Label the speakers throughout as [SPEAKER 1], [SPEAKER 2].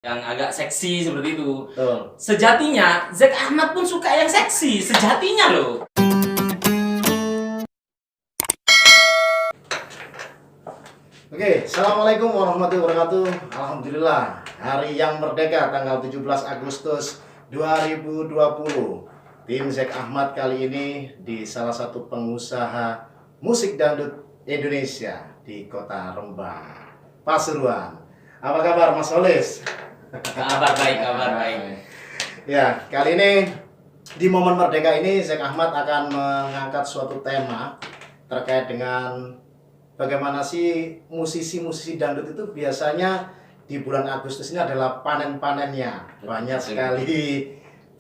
[SPEAKER 1] yang agak seksi seperti itu.
[SPEAKER 2] Betul.
[SPEAKER 1] Sejatinya Zack Ahmad pun suka yang seksi, sejatinya loh.
[SPEAKER 2] Oke, Assalamualaikum warahmatullahi wabarakatuh. Alhamdulillah, hari yang merdeka tanggal 17 Agustus 2020. Tim Zack Ahmad kali ini di salah satu pengusaha musik dangdut Indonesia di Kota Rembang, Pasuruan. Apa kabar Mas Olis?
[SPEAKER 1] Kabar baik.
[SPEAKER 2] Ya, kali ini di momen merdeka ini Zack Ahmad akan mengangkat suatu tema terkait dengan bagaimana sih musisi-musisi dangdut itu biasanya di bulan Agustus ini adalah panen-panennya. Banyak sekali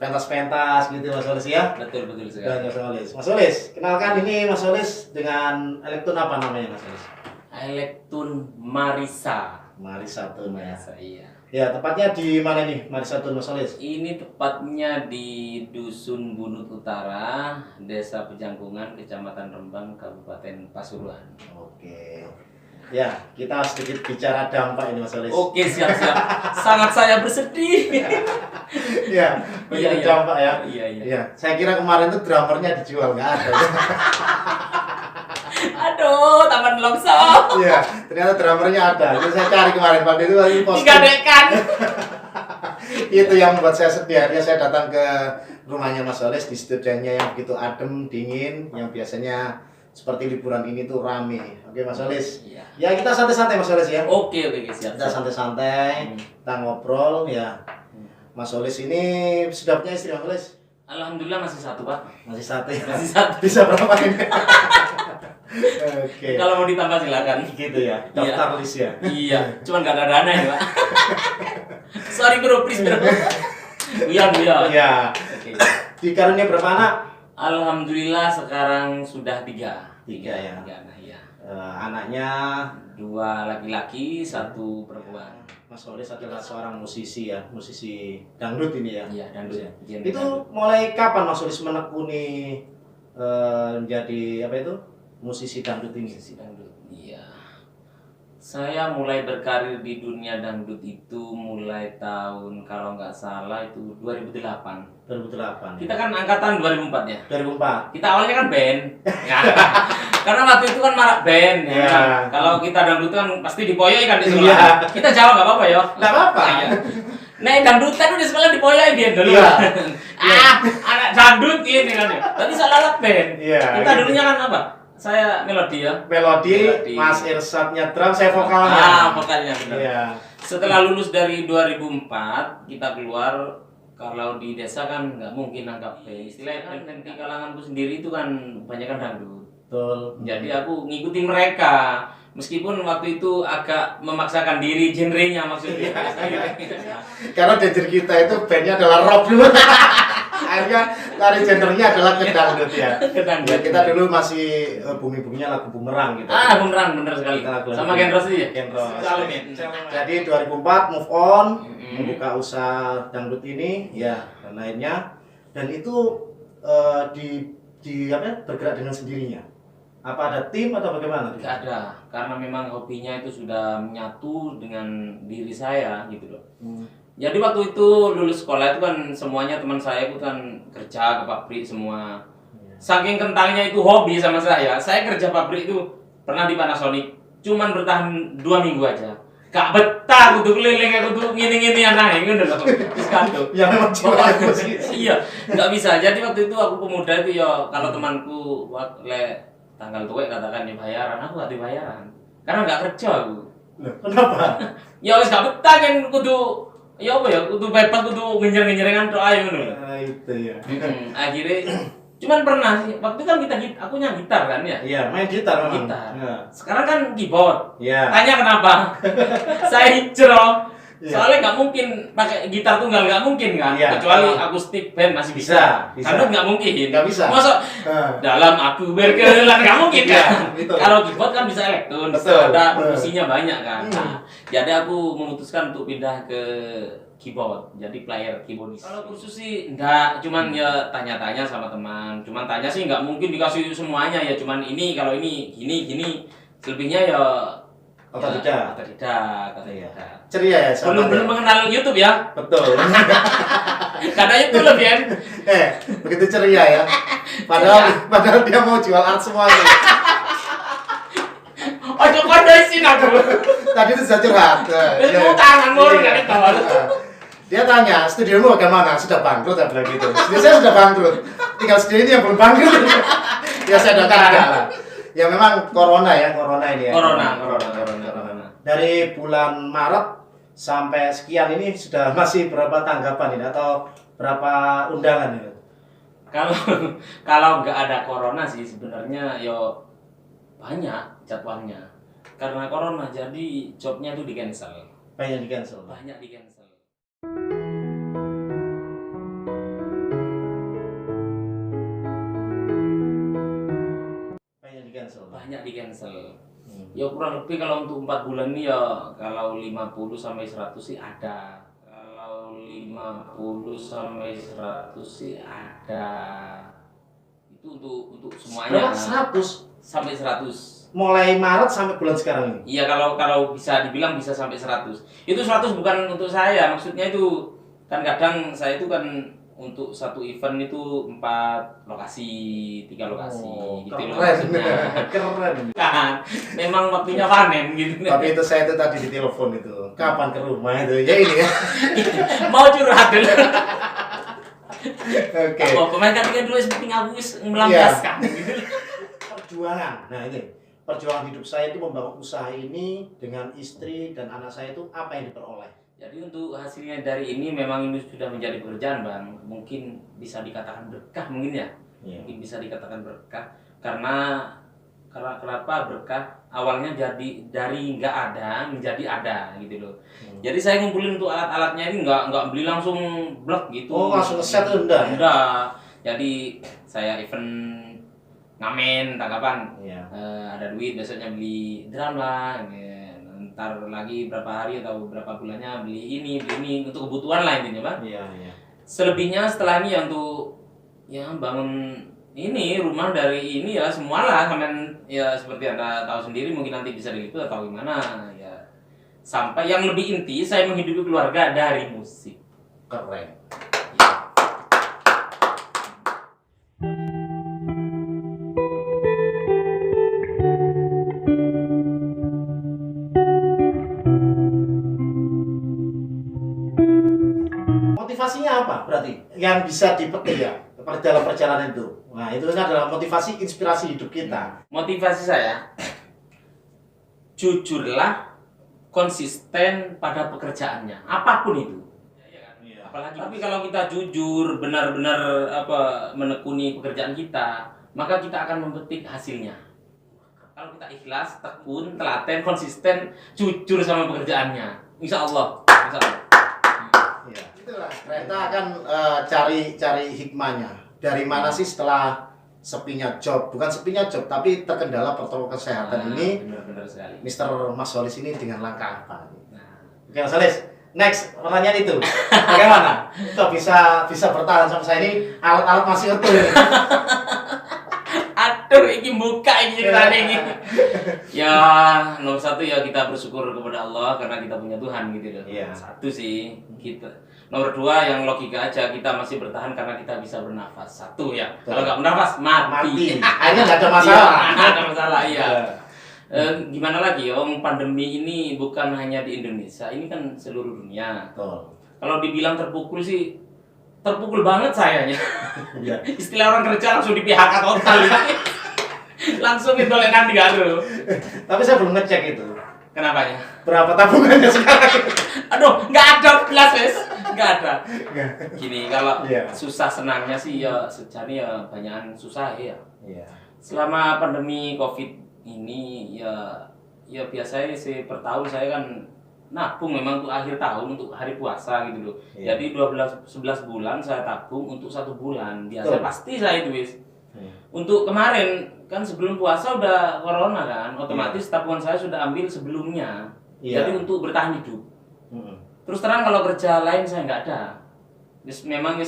[SPEAKER 2] pentas-pentas gitu Mas Olis ya.
[SPEAKER 1] Betul sekali.
[SPEAKER 2] Dan Mas Olis. Mas Olis, kenalkan ini Mas Olis dengan elektron apa namanya Mas Olis?
[SPEAKER 1] Elektun Marisa.
[SPEAKER 2] Marisa Tun ya.
[SPEAKER 1] Iya.
[SPEAKER 2] Ya, tepatnya di mana nih Marisa Tun Mas Olis?
[SPEAKER 1] Ini tepatnya di Dusun Bunut Utara, Desa Pejangkungan, Kecamatan Rembang, Kabupaten Pasuruan.
[SPEAKER 2] Oke. Ya, kita sedikit bicara dampak ini Mas Olis.
[SPEAKER 1] Oke, siap. Sangat saya bersedih.
[SPEAKER 2] Ya, bicara
[SPEAKER 1] Iya.
[SPEAKER 2] dampak ya.
[SPEAKER 1] Iya.
[SPEAKER 2] Iya, saya kira kemarin tuh drummernya dijual, nggak ada.
[SPEAKER 1] Aduh, Taman Longso.
[SPEAKER 2] Iya, ternyata drummernya ada. Itu saya cari kemarin waktu itu lagi posting.
[SPEAKER 1] Digadekan.
[SPEAKER 2] Itu yang membuat saya sedih. Akhirnya saya datang ke rumahnya Mas Olis di studionya yang begitu adem, dingin, yang biasanya seperti liburan ini tuh rame. Oke Mas Olis.
[SPEAKER 1] Iya.
[SPEAKER 2] Ya kita santai-santai Mas Olis ya.
[SPEAKER 1] Oke, siap.
[SPEAKER 2] Kita santai-santai, kita ngobrol ya. Mas Olis ini sudah punya istri Mas Olis?
[SPEAKER 1] Alhamdulillah masih satu, Pak.
[SPEAKER 2] Masih satu ya?
[SPEAKER 1] Masih satu.
[SPEAKER 2] Bisa berapa ini? Oke.
[SPEAKER 1] Kalau mau ditambah silakan.
[SPEAKER 2] Gitu ya, daftar list ya.
[SPEAKER 1] Iya, cuman gak ada dana ya, Pak. Sorry bro, please bro. Iya.
[SPEAKER 2] Iya.
[SPEAKER 1] Oke.
[SPEAKER 2] Di karunia berapa anak?
[SPEAKER 1] Alhamdulillah sekarang sudah tiga.
[SPEAKER 2] Tiga ya.
[SPEAKER 1] Tiga anak, iya.
[SPEAKER 2] Anaknya
[SPEAKER 1] 2 laki-laki, 1 perempuan.
[SPEAKER 2] Mas Olis adalah seorang musisi ya, musisi dangdut ini ya.
[SPEAKER 1] Iya, dangdut.
[SPEAKER 2] Ya.
[SPEAKER 1] Genre
[SPEAKER 2] Itu
[SPEAKER 1] dangdut.
[SPEAKER 2] mulai kapan Mas Olis menekuni menjadi apa itu? Musisi dangdut ini?
[SPEAKER 1] Musisi dangdut. Iya. Saya mulai berkarir di dunia dangdut itu mulai tahun kalau nggak salah itu 2008.
[SPEAKER 2] 2008.
[SPEAKER 1] Kita kan angkatan 2004 ya.
[SPEAKER 2] 2004.
[SPEAKER 1] Kita awalnya kan band. Ya. Karena waktu itu kan marak band ya.
[SPEAKER 2] Iya.
[SPEAKER 1] Kalau kita dangdut kan pasti dipoyoi kan di
[SPEAKER 2] Iya.
[SPEAKER 1] sekolah. Kita jawab nggak apa-apa ya.
[SPEAKER 2] Nggak apa-apa.
[SPEAKER 1] Iya. Nah, dangdutan di sekolah dipoyoi dia dulu.
[SPEAKER 2] Iya.
[SPEAKER 1] Anak dangdut ini kan ya. Tadi salah band.
[SPEAKER 2] Iya,
[SPEAKER 1] Kita
[SPEAKER 2] gitu.
[SPEAKER 1] dulunya kan apa? Saya melodi ya.
[SPEAKER 2] Melodi, Mas Irsyadnya drum, saya vokalnya.
[SPEAKER 1] Vokalnya benar.
[SPEAKER 2] Iya.
[SPEAKER 1] Setelah lulus dari 2004, kita keluar. Kalau di desa kan nggak mungkin nangkap band. Istilahnya kan di kalanganku sendiri itu kan banyak kan dangdut.
[SPEAKER 2] Betul.
[SPEAKER 1] Jadi aku ngikutin mereka. Meskipun waktu itu agak memaksakan diri genrenya maksudnya.
[SPEAKER 2] Karena danger kita itu bandnya adalah rock dulu. Akhirnya lari gendernya adalah ke dangdut ya.
[SPEAKER 1] Ke dangdut.
[SPEAKER 2] Ya, kita dulu masih bumi-buminya lagu bumerang gitu.
[SPEAKER 1] Bumerang bener sekali.
[SPEAKER 2] Kita lagu-
[SPEAKER 1] Sama Genros itu ya?
[SPEAKER 2] Genros.
[SPEAKER 1] Salim ya?
[SPEAKER 2] Jadi 2004 move on,
[SPEAKER 1] Mm-mm.
[SPEAKER 2] membuka usaha dangdut ini, ya dan lainnya. Dan itu di apa? Bergerak dengan sendirinya. Apa ada tim atau bagaimana?
[SPEAKER 1] Gak ada, karena memang hobinya itu sudah menyatu dengan diri saya gitu loh. Jadi waktu itu lulus sekolah itu kan semuanya teman saya itu kan kerja ke pabrik semua. Saking kentangnya itu hobi sama saya kerja pabrik itu pernah di Panasonic, cuman bertahan 2 minggu aja. Gak betah kudu keliling aku tuh ngini-ngini anaknya gitu loh. Terus kantor.
[SPEAKER 2] Ya memang jiwa musisi.
[SPEAKER 1] Iya, nggak bisa. Jadi waktu itu aku pemuda itu ya kalau temanku tanggal tuwek katakan di bayaran, aku gak dibayaran. Karena nggak kerja aku.
[SPEAKER 2] Loh, kenapa?
[SPEAKER 1] Ya wis gak betah kan kudu ya apa ya kudu bebas kudu ngejer-ngejerengan tok ayo ngono.
[SPEAKER 2] Itu ya.
[SPEAKER 1] Akhirnya cuman pernah sih waktu itu kan aku gitar kan ya.
[SPEAKER 2] Iya, main gitar memang.
[SPEAKER 1] Gitar.
[SPEAKER 2] Ya.
[SPEAKER 1] Sekarang kan keyboard.
[SPEAKER 2] Iya.
[SPEAKER 1] Tanya kenapa? Saya hijrah.
[SPEAKER 2] Iya.
[SPEAKER 1] Soalnya nggak mungkin pakai gitar tunggal, nggak mungkin kan?
[SPEAKER 2] Iya,
[SPEAKER 1] Kecuali
[SPEAKER 2] kalau-
[SPEAKER 1] akustik band masih
[SPEAKER 2] Bisa.
[SPEAKER 1] Karena nggak mungkin.
[SPEAKER 2] Nggak bisa.
[SPEAKER 1] Masa
[SPEAKER 2] Ah.
[SPEAKER 1] dalam aku berkelan nggak mungkin
[SPEAKER 2] Iya,
[SPEAKER 1] kan?
[SPEAKER 2] betul.
[SPEAKER 1] Kalau keyboard kan bisa elektron,
[SPEAKER 2] Betul.
[SPEAKER 1] ada
[SPEAKER 2] Betul.
[SPEAKER 1] fungsinya banyak kan.
[SPEAKER 2] Hmm.
[SPEAKER 1] Nah, jadi aku memutuskan untuk pindah ke keyboard, jadi player keyboardis. Kalau kursus sih enggak, cuman ya tanya-tanya sama teman. Cuman tanya sih nggak mungkin dikasih semuanya ya, cuman ini kalau ini gini. Selebihnya ya
[SPEAKER 2] Otodidak.
[SPEAKER 1] Otodidak.
[SPEAKER 2] Ceria ya.
[SPEAKER 1] Belum mengenal YouTube ya.
[SPEAKER 2] Betul.
[SPEAKER 1] Karena itu lebih kan.
[SPEAKER 2] Begitu ceria ya. Padahal dia mau jual art semuanya.
[SPEAKER 1] Oh, coba sih aku.
[SPEAKER 2] Tadi itu sudah curhat.
[SPEAKER 1] Itu tangan mulu enggak itu.
[SPEAKER 2] Dia tanya, studiomu bagaimana? Sudah bangkrut, saya bilang gitu. Studio saya sudah bangkrut. Tinggal studio ini yang belum bangkrut. Ya saya doakan enggak lah. Ya memang corona ini ya.
[SPEAKER 1] Corona.
[SPEAKER 2] Dari bulan Maret sampai sekian ini sudah masih berapa tanggapan ini atau berapa undangan ini?
[SPEAKER 1] Kalau nggak ada corona sih sebenarnya yo banyak jadwalnya. Karena corona jadi jobnya itu di cancel.
[SPEAKER 2] Banyak di cancel.
[SPEAKER 1] Banyak di cancel. Ya kurang lebih kalau untuk 4 bulan ini ya kalau 50 sampai 100 sih ada. Kalau 50 sampai 100 sih ada. Itu untuk semuanya.
[SPEAKER 2] 100
[SPEAKER 1] sampai 100.
[SPEAKER 2] Mulai Maret sampai bulan sekarang ini.
[SPEAKER 1] Iya, kalau bisa dibilang bisa sampai 100. Itu 100 bukan untuk saya, maksudnya itu kan kadang saya itu kan untuk satu event itu 4 lokasi, 3 lokasi gitu loh maksudnya.
[SPEAKER 2] Keren.
[SPEAKER 1] Kan, memang waktunya panen gitu.
[SPEAKER 2] Tapi itu saya itu tadi di telepon itu. Kapan ke rumah itu? Ya ini ya.
[SPEAKER 1] Mau curhat dulu.
[SPEAKER 2] Oke.
[SPEAKER 1] Apa pemain kan dulu seperti aku melampiaskan gitu.
[SPEAKER 2] Perjuangan. Nah, ini perjuangan hidup saya itu membangun usaha ini dengan istri dan anak saya itu apa yang diperoleh?
[SPEAKER 1] Jadi untuk hasilnya dari ini memang ini sudah menjadi pekerjaan, Bang. Mungkin bisa dikatakan berkah mungkin ya. Mungkin bisa dikatakan berkah karena kenapa berkah? Awalnya jadi dari nggak ada menjadi ada gitu loh. Jadi saya ngumpulin untuk alat-alatnya ini nggak beli langsung blok gitu.
[SPEAKER 2] Oh, langsung set enggak?
[SPEAKER 1] Enggak. Jadi saya event ngamen tanggapan. Ada duit besoknya beli drum lah. Ntar lagi berapa hari atau berapa bulannya beli ini untuk kebutuhan lah intinya, Bang.
[SPEAKER 2] Iya.
[SPEAKER 1] Selebihnya setelah ini ya untuk ya bangun ini rumah dari ini ya semualah sampean ya seperti Anda tahu sendiri mungkin nanti bisa diliput atau gimana ya. Sampai yang lebih inti saya menghidupi keluarga dari musik.
[SPEAKER 2] Keren. Motivasinya apa berarti yang bisa dipetik ya dalam perjalanan itu? Nah, itu adalah motivasi inspirasi hidup kita.
[SPEAKER 1] Motivasi saya jujurlah, konsisten pada pekerjaannya apapun itu. Apalagi tapi kalau kita jujur benar-benar menekuni pekerjaan kita, maka kita akan memetik hasilnya. Kalau kita ikhlas, tekun, telaten, konsisten, jujur sama pekerjaannya, insya Allah.
[SPEAKER 2] Ya, itulah. Kita akan cari hikmahnya. Dari mana sih setelah sepinya job, bukan sepinya job, tapi terkendala protokol kesehatan ini.
[SPEAKER 1] Benar sekali.
[SPEAKER 2] Mr. Mas Solis ini dengan langkah apa? Oke, Mas Solis. Next, pertanyaan itu. Bagaimana? Kok bisa bertahan sampai saya ini alat-alat masih utuh ini.
[SPEAKER 1] Aduh, ini buka ini ceritanya ini. Ya, nomor satu ya kita bersyukur kepada Allah karena kita punya Tuhan gitu loh.
[SPEAKER 2] Iya.
[SPEAKER 1] Satu sih kita. Nomor dua yang logika aja kita masih bertahan karena kita bisa bernafas. Satu ya. Kalau nggak bernafas mati.
[SPEAKER 2] Akhirnya nggak ada masalah.
[SPEAKER 1] Nggak ada masalah iya. Gimana lagi ya, pandemi ini bukan hanya di Indonesia, ini kan seluruh dunia. Kalau dibilang terpukul sih, terpukul banget sayanya. Istilah orang kerja langsung di PHK total. Langsung intoleran digaruh.
[SPEAKER 2] Tapi saya belum ngecek itu.
[SPEAKER 1] Kenapanya?
[SPEAKER 2] Berapa tabungannya sekarang?
[SPEAKER 1] Aduh, nggak ada belas wes, nggak ada. Gini, kalau susah senangnya sih ya sejati ya banyakan susah ya. Selama pandemi COVID ini ya biasanya sih per tahun saya kan nabung memang untuk akhir tahun untuk hari puasa gitu loh. Jadi 11 bulan saya tabung untuk 1 bulan. Biasa pasti saya itu wis. Untuk kemarin kan sebelum puasa udah corona kan, otomatis tabungan saya sudah ambil sebelumnya. Jadi untuk bertahan hidup. Terus terang kalau kerja lain saya nggak ada. Memang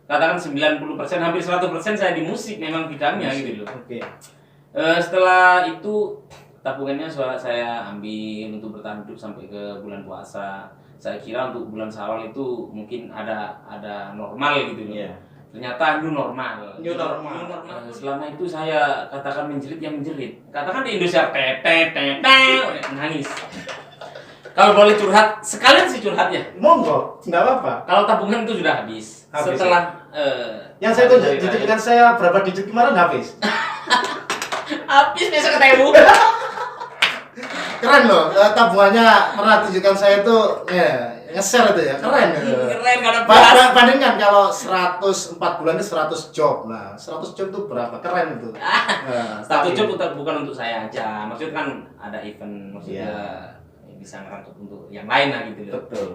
[SPEAKER 1] katakan 90% hampir 100% saya di musik memang bidangnya gitu loh. Setelah itu tabungannya saya ambil untuk bertahan hidup sampai ke bulan puasa. Saya kira untuk bulan Syawal itu mungkin ada normal gitu loh.
[SPEAKER 2] Iya.
[SPEAKER 1] Ternyata new normal.
[SPEAKER 2] New normal.
[SPEAKER 1] Selama itu saya katakan menjerit yang menjerit. Katakan di Indonesia nangis. Kalau boleh curhat, sekalian sih curhatnya.
[SPEAKER 2] Monggo, nggak apa-apa.
[SPEAKER 1] Kalau tabungan itu sudah habis. Setelah
[SPEAKER 2] yang saya tunjukkan saya berapa digit kemarin habis.
[SPEAKER 1] Habis besok ketemu.
[SPEAKER 2] Keren loh, tabungannya pernah tunjukkan saya itu nge-share itu ya, keren gitu.
[SPEAKER 1] Keren kalau
[SPEAKER 2] bandingkan kalau 104 bulan itu 100 job. Nah, 100 job itu berapa? Keren itu. Nah,
[SPEAKER 1] 100 job bukan untuk saya aja. Maksudnya kan ada event, maksudnya bisa ngerangkut untuk yang lain lah gitu loh.
[SPEAKER 2] Betul.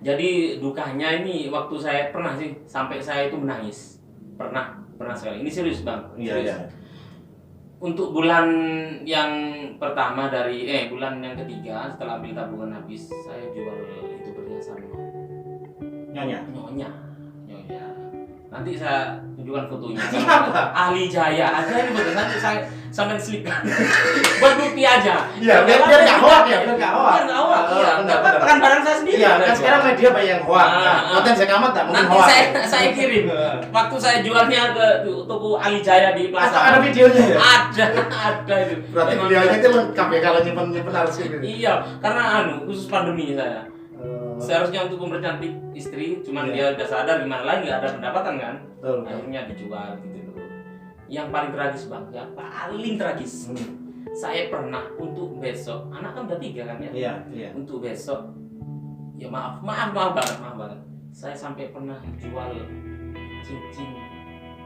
[SPEAKER 1] Jadi dukanya ini waktu saya pernah sih sampai saya itu menangis. Pernah sekali. Ini serius, Bang.
[SPEAKER 2] Iya, iya.
[SPEAKER 1] Untuk bulan yang pertama bulan yang ketiga setelah ambil tabungan habis, saya jual itu perhiasan
[SPEAKER 2] Nyonya.
[SPEAKER 1] Nanti saya tunjukkan fotonya.
[SPEAKER 2] Kenapa?
[SPEAKER 1] Ahli Jaya aja ini betul. Nanti saya sampai selipkan. Buat bukti aja.
[SPEAKER 2] Iya, biar nggak hoak ya,
[SPEAKER 1] Biar nggak hoak. Iya, kan barang saya sendiri.
[SPEAKER 2] Iya, kan sekarang media banyak yang hoak. Konten saya amat tak mungkin
[SPEAKER 1] nanti
[SPEAKER 2] hoak.
[SPEAKER 1] saya kirim. Waktu saya jualnya ke toko Ali Jaya di Plaza.
[SPEAKER 2] Ada videonya ya?
[SPEAKER 1] Ada itu.
[SPEAKER 2] Berarti beliaunya itu lengkap ya kalau nyimpen arsip itu.
[SPEAKER 1] Iya, karena khusus pandemi saya. Seharusnya untuk mempercantik istri, cuman dia udah sadar gimana lagi nggak ada pendapatan kan.
[SPEAKER 2] Betul.
[SPEAKER 1] Akhirnya dijual gitu loh. Yang paling tragis, Bang, yang paling tragis. Saya pernah untuk besok, anak kan udah 3 kan ya?
[SPEAKER 2] Iya.
[SPEAKER 1] Untuk besok, ya maaf banget. Saya sampai pernah jual cincin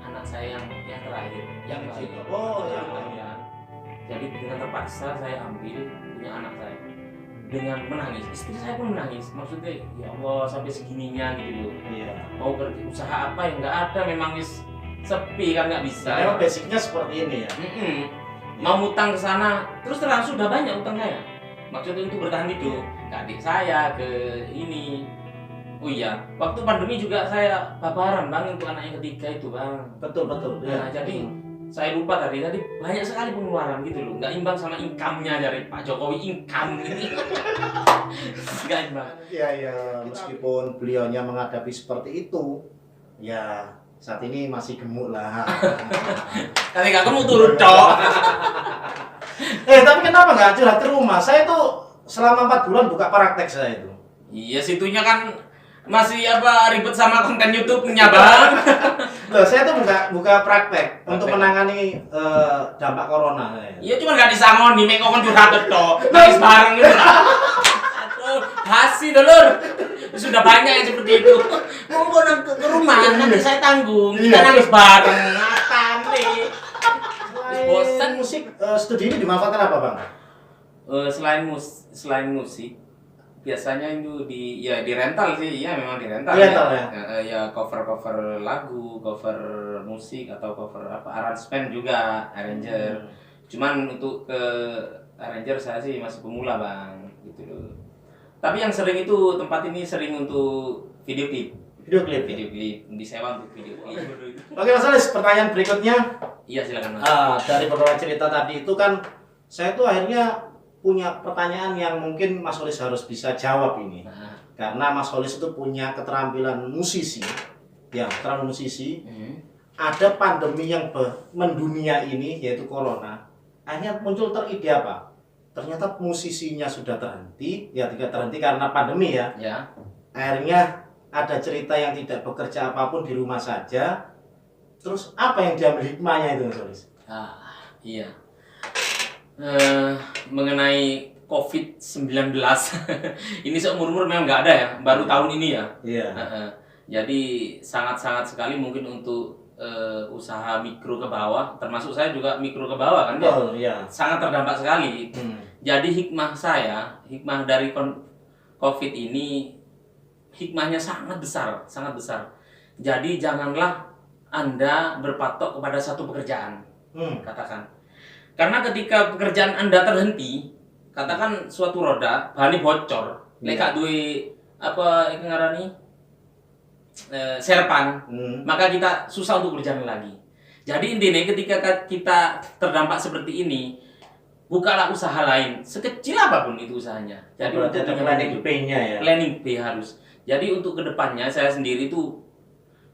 [SPEAKER 1] anak saya yang terakhir, yang
[SPEAKER 2] Cincin.
[SPEAKER 1] bayi.
[SPEAKER 2] Oh,
[SPEAKER 1] Yang
[SPEAKER 2] iya.
[SPEAKER 1] kelahiran. Jadi dengan terpaksa saya ambil punya anak saya dengan menangis. Istri saya pun menangis. Maksudnya, ya Allah sampai segininya gitu loh.
[SPEAKER 2] Iya.
[SPEAKER 1] Mau kerja usaha apa yang nggak ada, memang sepi kan nggak bisa.
[SPEAKER 2] Memang basicnya seperti ini ya.
[SPEAKER 1] Mau utang ke sana, terus terang sudah banyak utang saya. Maksudnya untuk bertahan hidup, ke adik saya, ke ini. Oh iya, waktu pandemi juga saya babaran Bang untuk anak yang ketiga itu Bang.
[SPEAKER 2] Betul.
[SPEAKER 1] Nah, jadi saya lupa tadi banyak sekali pengeluaran gitu loh, nggak imbang sama income-nya dari Pak Jokowi income ini. Nggak imbang.
[SPEAKER 2] Iya, meskipun beliaunya menghadapi seperti itu, ya saat ini masih gemuk lah.
[SPEAKER 1] Tapi nggak kamu turun cok.
[SPEAKER 2] Tapi kenapa nggak curhat ke rumah? Saya tuh selama 4 bulan buka praktek saya itu.
[SPEAKER 1] Iya, situnya kan masih ribet sama konten YouTube-nya Bang.
[SPEAKER 2] Loh, saya tuh buka praktek untuk menangani dampak corona.
[SPEAKER 1] Iya, cuma nggak disangoni, mengkon curhat toh. Nangis bareng gitu. Aduh, kasih dulur. Sudah banyak yang seperti itu. Mau ke rumah, nanti saya tanggung. Kita nangis bareng. Apa nih? Bosan
[SPEAKER 2] musik studi ini dimanfaatkan apa Bang?
[SPEAKER 1] Selain musik, biasanya itu di rental sih, iya memang di rental. Ya cover lagu, cover musik atau cover arrangement juga, arranger. Cuman untuk ke arranger saya sih masih pemula Bang, gitu loh. Tapi yang sering itu tempat ini sering untuk video klip disewa untuk video klip.
[SPEAKER 2] Oke Mas Alis, pertanyaan berikutnya.
[SPEAKER 1] Iya silakan Mas.
[SPEAKER 2] Dari beberapa cerita tadi itu kan saya tuh akhirnya punya pertanyaan yang mungkin Mas Olis harus bisa jawab ini. Karena Mas Olis itu punya keterampilan musisi. Ada pandemi yang mendunia ini yaitu corona. Akhirnya muncul teride apa? Ternyata musisinya sudah terhenti, tidak terhenti karena pandemi ya. Akhirnya ada cerita yang tidak bekerja apapun di rumah saja. Terus apa yang diambil hikmahnya itu Mas Olis?
[SPEAKER 1] Iya. Mengenai COVID-19 ini seumur-umur memang nggak ada ya, baru tahun ini ya.
[SPEAKER 2] Iya.
[SPEAKER 1] Jadi sangat-sangat sekali mungkin untuk usaha mikro ke bawah, termasuk saya juga mikro ke bawah kan
[SPEAKER 2] ya.
[SPEAKER 1] Sangat terdampak sekali. Jadi hikmah dari COVID ini, hikmahnya sangat besar. Jadi janganlah Anda berpatok kepada satu pekerjaan, katakan. Karena ketika pekerjaan Anda terhenti, katakan suatu roda bahannya bocor, lek duwe serpan, maka kita susah untuk berjalan lagi. Jadi intinya ketika kita terdampak seperti ini, bukalah usaha lain, sekecil apapun itu usahanya. Jadi
[SPEAKER 2] berarti ada planning B-nya ya.
[SPEAKER 1] Planning B harus. Jadi untuk kedepannya saya sendiri tuh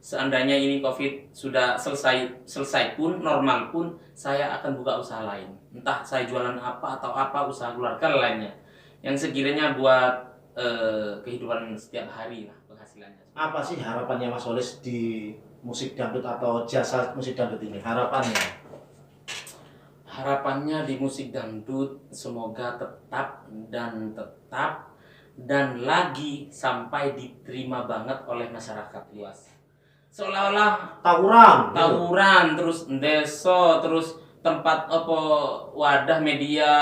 [SPEAKER 1] seandainya ini COVID sudah selesai pun, normal pun, saya akan buka usaha lain. Entah saya jualan apa atau apa, usaha keluarga lainnya. Yang sekiranya buat kehidupan setiap hari lah penghasilannya.
[SPEAKER 2] Apa sih harapannya Mas Holis di musik dangdut atau jasa musik dangdut ini?
[SPEAKER 1] Harapannya di musik dangdut semoga tetap dan lagi sampai diterima banget oleh masyarakat luas. Seolah-olah tawuran terus deso terus tempat wadah media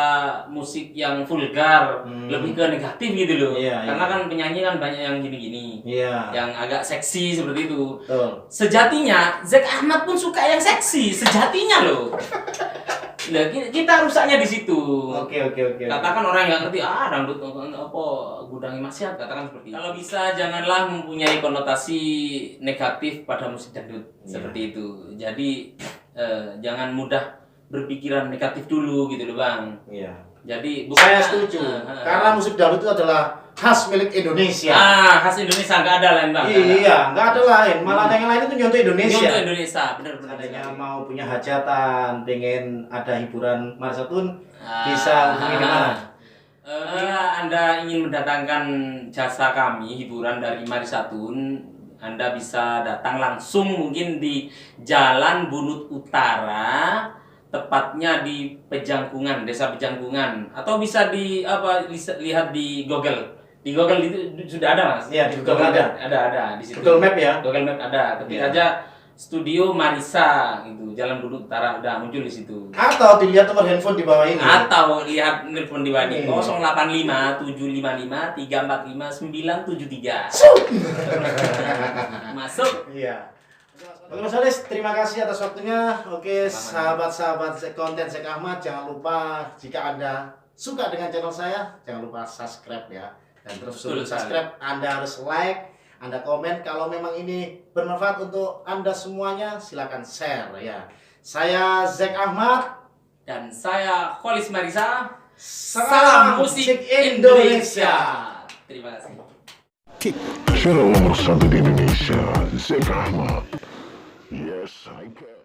[SPEAKER 1] musik yang vulgar, lebih ke negatif gitu loh. Karena kan penyanyi kan banyak yang gini-gini, yang agak seksi seperti itu. Sejatinya Zack Ahmad pun suka yang seksi, sejatinya loh. Nah, kita rusaknya di situ.
[SPEAKER 2] Oke.
[SPEAKER 1] Katakan orang yang ngerti dangdut gudangi maksiat, katakan seperti itu. Kalau bisa janganlah mempunyai konotasi negatif pada musik dangdut seperti itu. Jadi jangan mudah berpikiran negatif dulu gitu loh Bang.
[SPEAKER 2] Iya.
[SPEAKER 1] Jadi
[SPEAKER 2] saya setuju. Karena musik dangdut itu adalah khas milik Indonesia.
[SPEAKER 1] Khas Indonesia, nggak ada lain Bang.
[SPEAKER 2] Iya, nggak ada lain. Malah yang lain itu nyontoh Indonesia.
[SPEAKER 1] Nyontoh Indonesia, benar.
[SPEAKER 2] Adanya mau punya hajatan, pengen ada hiburan Marsatun, bisa hubungi mana?
[SPEAKER 1] Bila Anda ingin mendatangkan jasa kami hiburan dari Marisatun, Anda bisa datang langsung mungkin di Jalan Bunut Utara, tepatnya di Pejangkungan, Desa Pejangkungan, atau bisa lihat di Google. Di Google itu sudah ada Mas.
[SPEAKER 2] Iya, di Google
[SPEAKER 1] ada di situ.
[SPEAKER 2] Google Map ya.
[SPEAKER 1] Google Map ada. Ketik aja Studio Marisa gitu, Jalan Bunut Utara udah muncul di situ.
[SPEAKER 2] Atau dilihat nomor handphone di bawah ini.
[SPEAKER 1] Atau lihat telepon di bawah ini 085 755 345 973. Masuk.
[SPEAKER 2] Iya. Oke Mas Holis, terima kasih atas waktunya. Oke, sahabat-sahabat konten Zack Ahmad, jangan lupa jika Anda suka dengan channel saya, jangan lupa subscribe ya. Dan terus subscribe, Anda harus like, Anda komen. Kalau memang ini bermanfaat untuk Anda semuanya, silakan share ya. Saya Zack Ahmad
[SPEAKER 1] dan saya Holis Marisa.
[SPEAKER 2] Salam musik Indonesia.
[SPEAKER 1] Terima kasih.
[SPEAKER 3] Channel nomor 1 di Indonesia, Zack Ahmad. Yes, I can.